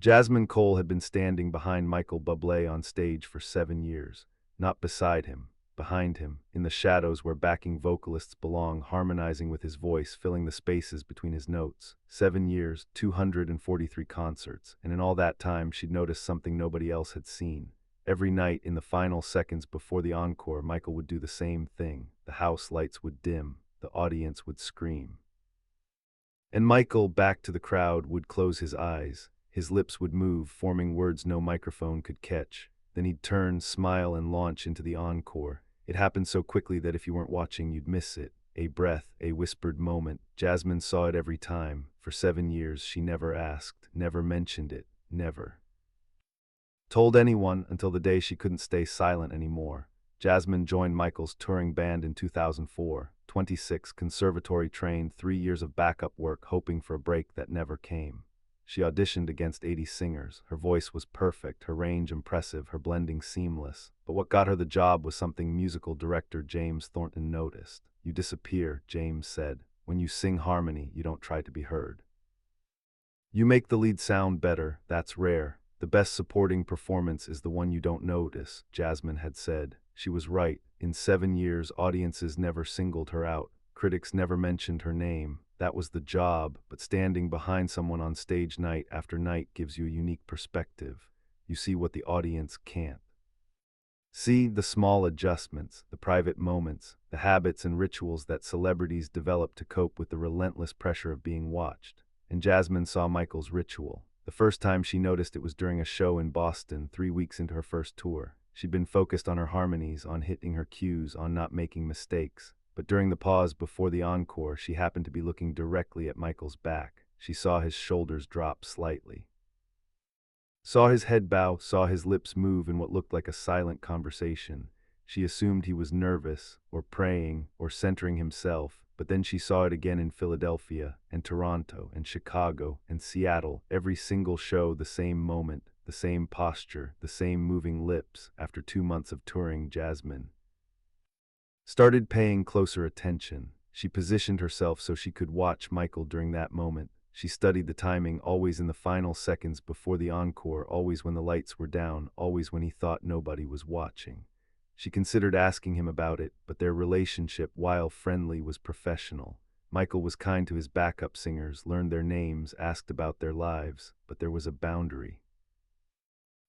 Jasmine Cole had been standing behind Michael Bublé on stage for 7 years, not beside him, behind him, in the shadows where backing vocalists belong, harmonizing with his voice, filling the spaces between his notes. 7 years, 243 concerts, and in all that time she'd noticed something nobody else had seen. Every night, in the final seconds before the encore, Michael would do the same thing. The house lights would dim, the audience would scream. And Michael, back to the crowd, would close his eyes. His lips would move, forming words no microphone could catch. Then he'd turn, smile, and launch into the encore. It happened so quickly that if you weren't watching, you'd miss it. A breath, a whispered moment. Jasmine saw it every time. For 7 years, she never asked, never mentioned it, never told anyone until the day she couldn't stay silent anymore. Jasmine joined Michael's touring band in 2004. 26, conservatory trained, 3 years of backup work, hoping for a break that never came. She auditioned against 80 singers. Her voice was perfect, her range impressive, her blending seamless. But what got her the job was something musical director James Thornton noticed. "You disappear," James said. "When you sing harmony, you don't try to be heard. You make the lead sound better. That's rare. The best supporting performance is the one you don't notice," Jasmine had said. She was right. In 7 years, audiences never singled her out. Critics never mentioned her name. That was the job, but standing behind someone on stage night after night gives you a unique perspective. You see what the audience can't see: the small adjustments, the private moments, the habits and rituals that celebrities develop to cope with the relentless pressure of being watched. And Jasmine saw Michael's ritual. The first time she noticed it was during a show in Boston, 3 weeks into her first tour. She'd been focused on her harmonies, on hitting her cues, on not making mistakes. But during the pause before the encore, she happened to be looking directly at Michael's back. She saw his shoulders drop slightly, saw his head bow, saw his lips move in what looked like a silent conversation. She assumed he was nervous, or praying, or centering himself, but then she saw it again in Philadelphia, and Toronto, and Chicago, and Seattle. Every single show, the same moment, the same posture, the same moving lips. After 2 months of touring, Jasmine started paying closer attention. She positioned herself so she could watch Michael during that moment. She studied the timing, always in the final seconds before the encore, always when the lights were down, always when he thought nobody was watching. She considered asking him about it, but their relationship, while friendly, was professional. Michael was kind to his backup singers, learned their names, asked about their lives, but there was a boundary.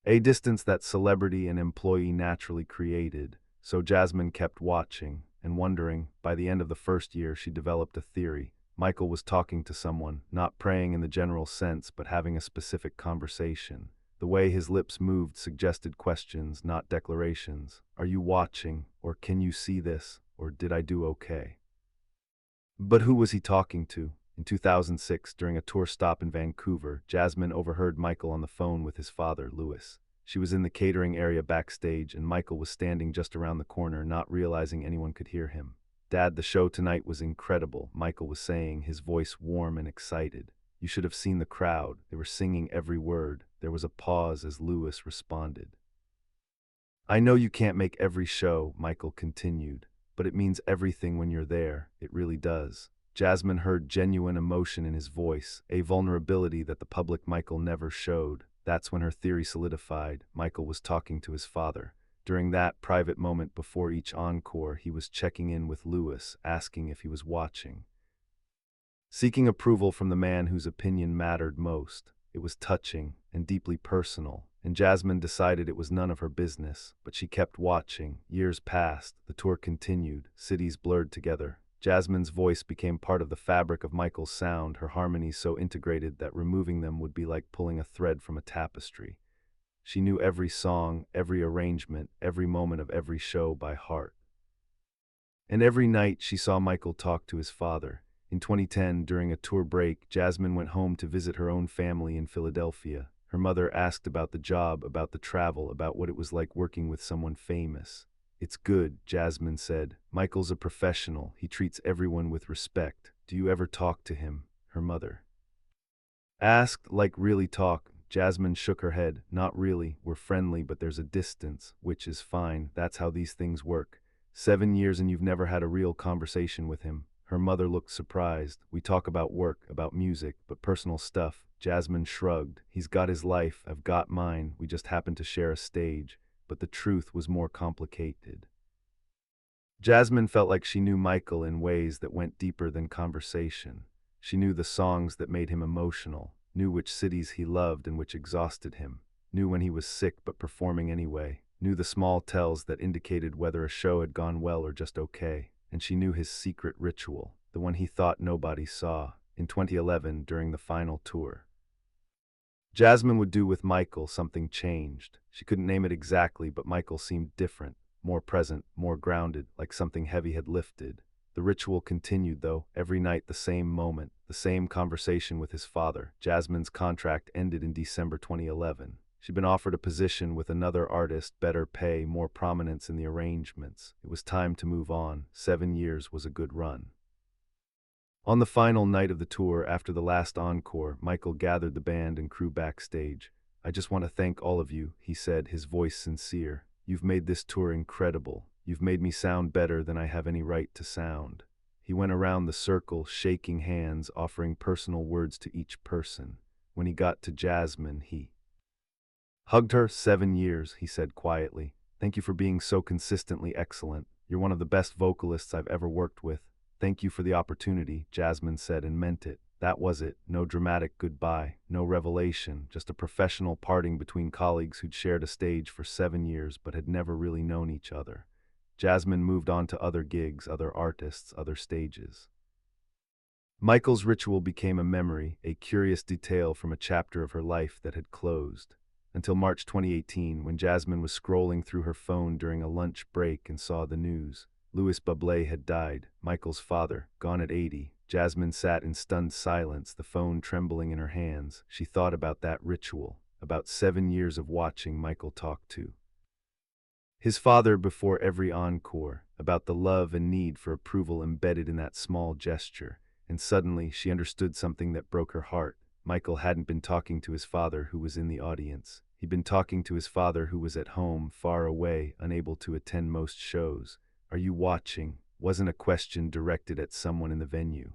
A distance that celebrity and employee naturally created. So Jasmine kept watching and wondering. By the end of the first year, she developed a theory. Michael was talking to someone, not praying in the general sense, but having a specific conversation. The way his lips moved suggested questions, not declarations. "Are you watching?" Or "Can you see this?" Or "Did I do okay?" But who was he talking to? In 2006, during a tour stop in Vancouver, Jasmine overheard Michael on the phone with his father, Lewis. She was in the catering area backstage, and Michael was standing just around the corner, not realizing anyone could hear him. "Dad, the show tonight was incredible," Michael was saying, his voice warm and excited. "You should have seen the crowd. They were singing every word." There was a pause as Lewis responded. "I know you can't make every show," Michael continued, "but it means everything when you're there. It really does." Jasmine heard genuine emotion in his voice, a vulnerability that the public Michael never showed. That's when her theory solidified. Michael was talking to his father. During that private moment before each encore, he was checking in with Lewis, asking if he was watching, seeking approval from the man whose opinion mattered most. It was touching and deeply personal, and Jasmine decided it was none of her business, but she kept watching. Years passed, the tour continued, cities blurred together. Jasmine's voice became part of the fabric of Michael's sound, her harmonies so integrated that removing them would be like pulling a thread from a tapestry. She knew every song, every arrangement, every moment of every show by heart. And every night she saw Michael talk to his father. In 2010, during a tour break, Jasmine went home to visit her own family in Philadelphia. Her mother asked about the job, about the travel, about what it was like working with someone famous. "It's good," Jasmine said. "Michael's a professional. He treats everyone with respect. Do you ever talk to him?" her mother asked. "Like really talk?" Jasmine shook her head. "Not really. We're friendly, but there's a distance, which is fine. That's how these things work." 7 years and you've never had a real conversation with him?" Her mother looked surprised. "We talk about work, about music, but personal stuff, Jasmine shrugged. He's got his life, I've got mine, we just happen to share a stage. But the truth was more complicated. Jasmine felt like she knew Michael in ways that went deeper than conversation. She knew the songs that made him emotional, knew which cities he loved and which exhausted him, knew when he was sick but performing anyway, knew the small tells that indicated whether a show had gone well or just okay, and she knew his secret ritual, the one he thought nobody saw, in 2011 during the final tour. Jasmine would do with Michael something changed. She couldn't name it exactly, but Michael seemed different, more present, more grounded, like something heavy had lifted. The ritual continued, though, every night the same moment, the same conversation with his father. Jasmine's contract ended in December 2011. She'd been offered a position with another artist, better pay, more prominence in the arrangements. It was time to move on. 7 years was a good run. On the final night of the tour, after the last encore, Michael gathered the band and crew backstage. "I just want to thank all of you," he said, his voice sincere. "You've made this tour incredible. You've made me sound better than I have any right to sound." He went around the circle, shaking hands, offering personal words to each person. When he got to Jasmine, he hugged her. 7 years, he said quietly. "Thank you for being so consistently excellent. You're one of the best vocalists I've ever worked with." "Thank you for the opportunity," Jasmine said, and meant it. That was it. No dramatic goodbye, no revelation, just a professional parting between colleagues who'd shared a stage for 7 years but had never really known each other. Jasmine moved on to other gigs, other artists, other stages. Michael's ritual became a memory, a curious detail from a chapter of her life that had closed. Until March 2018, when Jasmine was scrolling through her phone during a lunch break and saw the news. Lewis Bublé had died, Michael's father, gone at 80. Jasmine sat in stunned silence, the phone trembling in her hands. She thought about that ritual, about 7 years of watching Michael talk to his father before every encore, about the love and need for approval embedded in that small gesture. And suddenly, she understood something that broke her heart. Michael hadn't been talking to his father, who was in the audience. He'd been talking to his father, who was at home, far away, unable to attend most shows. "Are you watching?" wasn't a question directed at someone in the venue.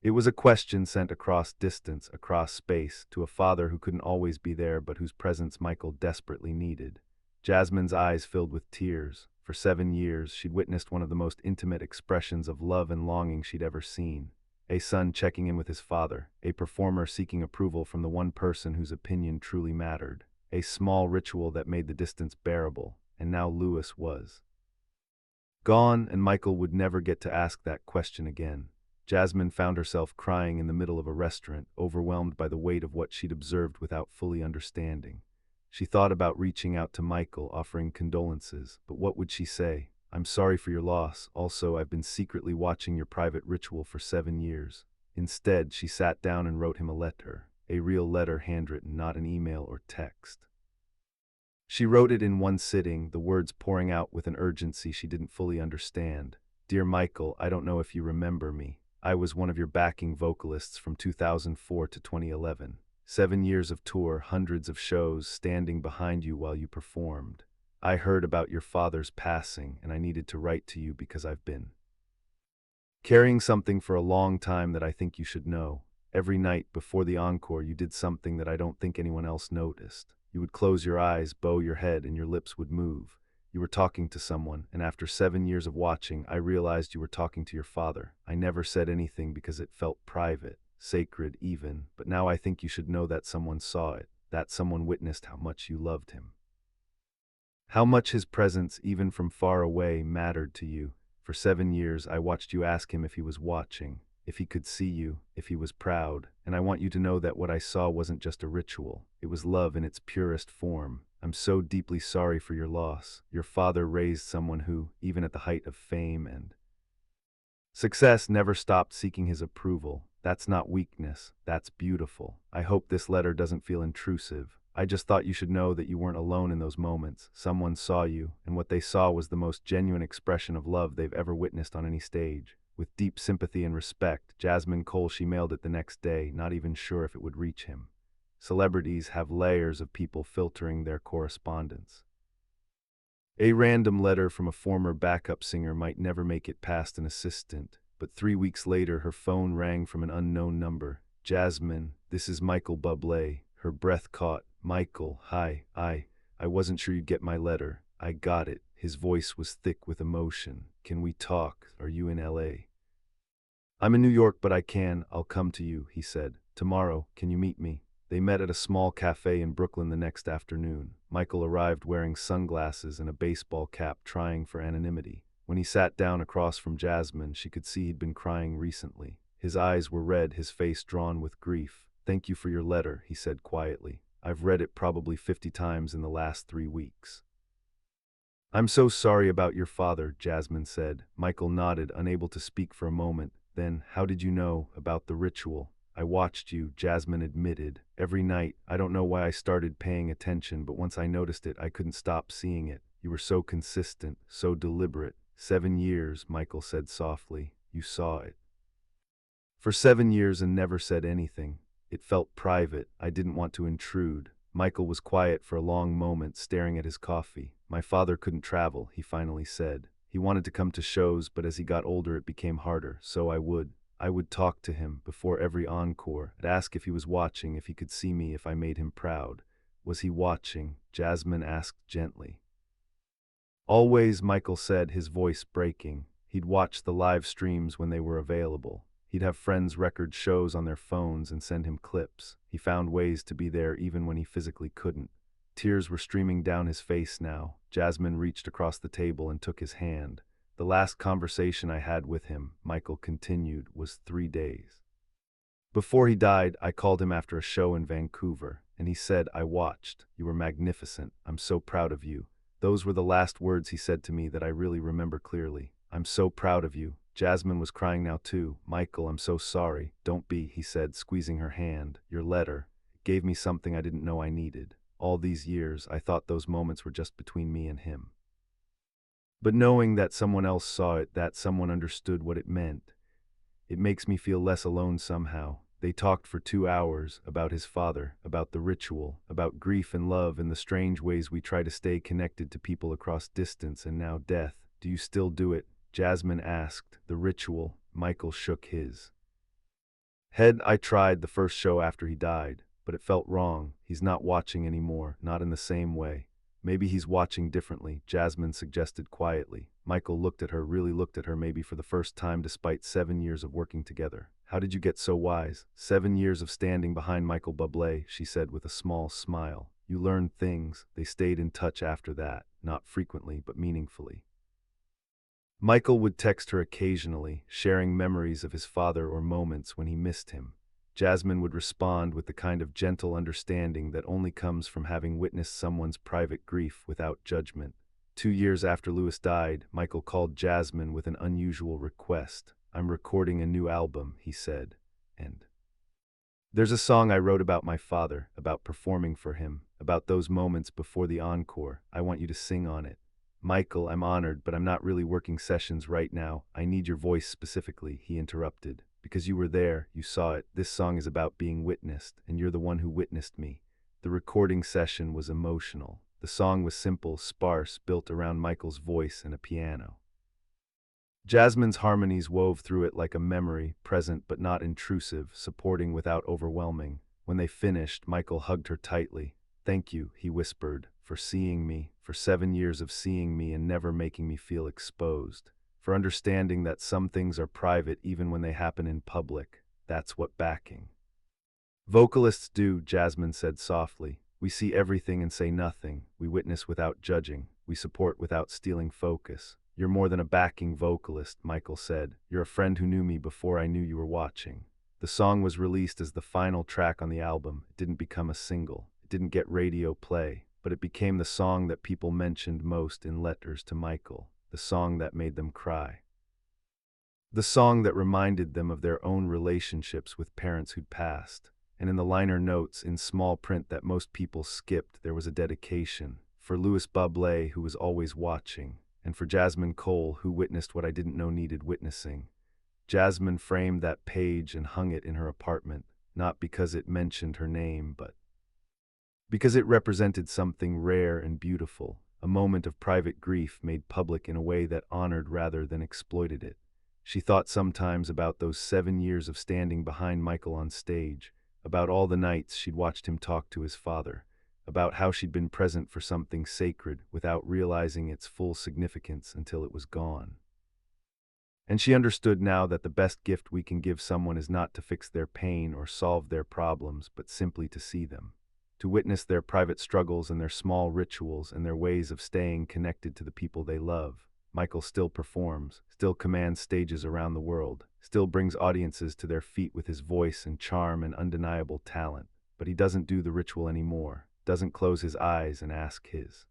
It was a question sent across distance, across space, to a father who couldn't always be there but whose presence Michael desperately needed. Jasmine's eyes filled with tears. For 7 years, she'd witnessed one of the most intimate expressions of love and longing she'd ever seen. A son checking in with his father, a performer seeking approval from the one person whose opinion truly mattered. A small ritual that made the distance bearable, and now Lewis was gone, and Michael would never get to ask that question again. Jasmine found herself crying in the middle of a restaurant, overwhelmed by the weight of what she'd observed without fully understanding. She thought about reaching out to Michael, offering condolences, but what would she say? "I'm sorry for your loss. Also, I've been secretly watching your private ritual for 7 years. Instead, she sat down and wrote him a letter. A real letter, handwritten, not an email or text. She wrote it in one sitting, the words pouring out with an urgency she didn't fully understand. "Dear Michael, I don't know if you remember me. I was one of your backing vocalists from 2004 to 2011. 7 years of tour, hundreds of shows, standing behind you while you performed. I heard about your father's passing, and I needed to write to you because I've been carrying something for a long time that I think you should know. Every night before the encore, you did something that I don't think anyone else noticed. You would close your eyes, bow your head, and your lips would move. You were talking to someone, and after 7 years of watching, I realized you were talking to your father. I never said anything because it felt private, sacred even, but now I think you should know that someone saw it, that someone witnessed how much you loved him. How much his presence, even from far away, mattered to you. For 7 years, I watched you ask him if he was watching, if he could see you, if he was proud, and I want you to know that what I saw wasn't just a ritual. It was love in its purest form. I'm so deeply sorry for your loss. Your father raised someone who, even at the height of fame and success, never stopped seeking his approval. That's not weakness, that's beautiful. I hope this letter doesn't feel intrusive. I just thought you should know that you weren't alone in those moments. Someone saw you, and what they saw was the most genuine expression of love they've ever witnessed on any stage. With deep sympathy and respect, Jasmine Cole." She mailed it the next day, not even sure if it would reach him. Celebrities have layers of people filtering their correspondence. A random letter from a former backup singer might never make it past an assistant, but 3 weeks later her phone rang from an unknown number. "Jasmine, This is Michael Bublé. Her breath caught. Michael, hi, I wasn't sure you'd get my letter. I got it. His voice was thick with emotion. Can we talk? Are you in LA? I'm in New York, but I'll come to you, he said. Tomorrow, can you meet me? They met at a small café in Brooklyn the next afternoon. Michael arrived wearing sunglasses and a baseball cap, trying for anonymity. When he sat down across from Jasmine, she could see he'd been crying recently. His eyes were red, his face drawn with grief. Thank you for your letter, he said quietly. I've read it probably 50 times in the last 3 weeks. I'm so sorry about your father, Jasmine said. Michael nodded, unable to speak for a moment. Then, how did you know about the ritual? I watched you, Jasmine admitted. Every night. I don't know why I started paying attention, but once I noticed it, I couldn't stop seeing it. You were so consistent, so deliberate. 7 years, Michael said softly. You saw it. For 7 years and never said anything. It felt private. I didn't want to intrude. Michael was quiet for a long moment, staring at his coffee. My father couldn't travel, he finally said. He wanted to come to shows, but as he got older it became harder, so I would talk to him before every encore. I'd ask if he was watching, if he could see me, if I made him proud. Was he watching? Jasmine asked gently. Always, Michael said, his voice breaking. He'd watch the live streams when they were available. He'd have friends record shows on their phones and send him clips. He found ways to be there even when he physically couldn't. Tears were streaming down his face now. Jasmine reached across the table and took his hand. The last conversation I had with him, Michael continued, was 3 days. Before he died, I called him after a show in Vancouver, and he said, I watched. You were magnificent. I'm so proud of you. Those were the last words he said to me that I really remember clearly. I'm so proud of you. Jasmine was crying now too. Michael, I'm so sorry. Don't be, he said, squeezing her hand. Your letter gave me something I didn't know I needed. All these years, I thought those moments were just between me and him. But knowing that someone else saw it, that someone understood what it meant, it makes me feel less alone somehow. They talked for 2 hours about his father, about the ritual, about grief and love and the strange ways we try to stay connected to people across distance and now death. Do you still do it? Jasmine asked. The ritual. Michael shook his head. I tried the first show after he died, but it felt wrong. He's not watching anymore, not in the same way. Maybe he's watching differently, Jasmine suggested quietly. Michael looked at her, really looked at her, maybe for the first time despite 7 years of working together. How did you get so wise? 7 years of standing behind Michael Bublé, she said with a small smile. You learned things. They stayed in touch after that, not frequently, but meaningfully. Michael would text her occasionally, sharing memories of his father or moments when he missed him. Jasmine would respond with the kind of gentle understanding that only comes from having witnessed someone's private grief without judgment. 2 years after Lewis died, Michael called Jasmine with an unusual request. I'm recording a new album, he said, and there's a song I wrote about my father, about performing for him, about those moments before the encore. I want you to sing on it. Michael, I'm honored, but I'm not really working sessions right now. I need your voice specifically, he interrupted. Because you were there, you saw it. This song is about being witnessed, and you're the one who witnessed me. The recording session was emotional. The song was simple, sparse, built around Michael's voice and a piano. Jasmine's harmonies wove through it like a memory, present but not intrusive, supporting without overwhelming. When they finished, Michael hugged her tightly. Thank you, he whispered, for seeing me, for 7 years of seeing me and never making me feel exposed. For understanding that some things are private even when they happen in public. That's what backing vocalists do, Jasmine said softly. We see everything and say nothing. We witness without judging. We support without stealing focus. You're more than a backing vocalist, Michael said. You're a friend who knew me before I knew you were watching. The song was released as the final track on the album. It didn't become a single. It didn't get radio play, but it became the song that people mentioned most in letters to Michael. The song that made them cry. The song that reminded them of their own relationships with parents who'd passed. And in the liner notes, in small print that most people skipped, there was a dedication. For Lewis Bublé, who was always watching, and for Jasmine Cole, who witnessed what I didn't know needed witnessing. Jasmine framed that page and hung it in her apartment, not because it mentioned her name, but because it represented something rare and beautiful. A moment of private grief made public in a way that honored rather than exploited it. She thought sometimes about those 7 years of standing behind Michael on stage, about all the nights she'd watched him talk to his father, about how she'd been present for something sacred without realizing its full significance until it was gone. And she understood now that the best gift we can give someone is not to fix their pain or solve their problems, but simply to see them, to witness their private struggles and their small rituals and their ways of staying connected to the people they love. Michael still performs, still commands stages around the world, still brings audiences to their feet with his voice and charm and undeniable talent, but he doesn't do the ritual anymore, doesn't close his eyes and ask his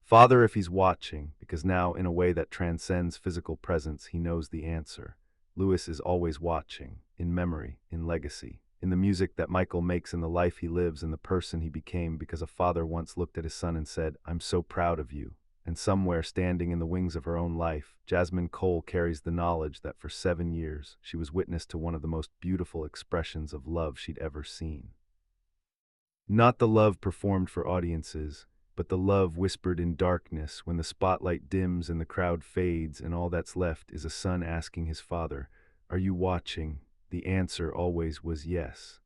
Father if he's watching, because now, in a way that transcends physical presence, he knows the answer. Lewis is always watching, in memory, in legacy, in the music that Michael makes, in the life he lives, in the person he became, because a father once looked at his son and said, "I'm so proud of you." And somewhere, standing in the wings of her own life, Jasmine Cole carries the knowledge that for 7 years she was witness to one of the most beautiful expressions of love she'd ever seen. Not the love performed for audiences, but the love whispered in darkness when the spotlight dims and the crowd fades and all that's left is a son asking his father, "Are you watching?" The answer always was yes.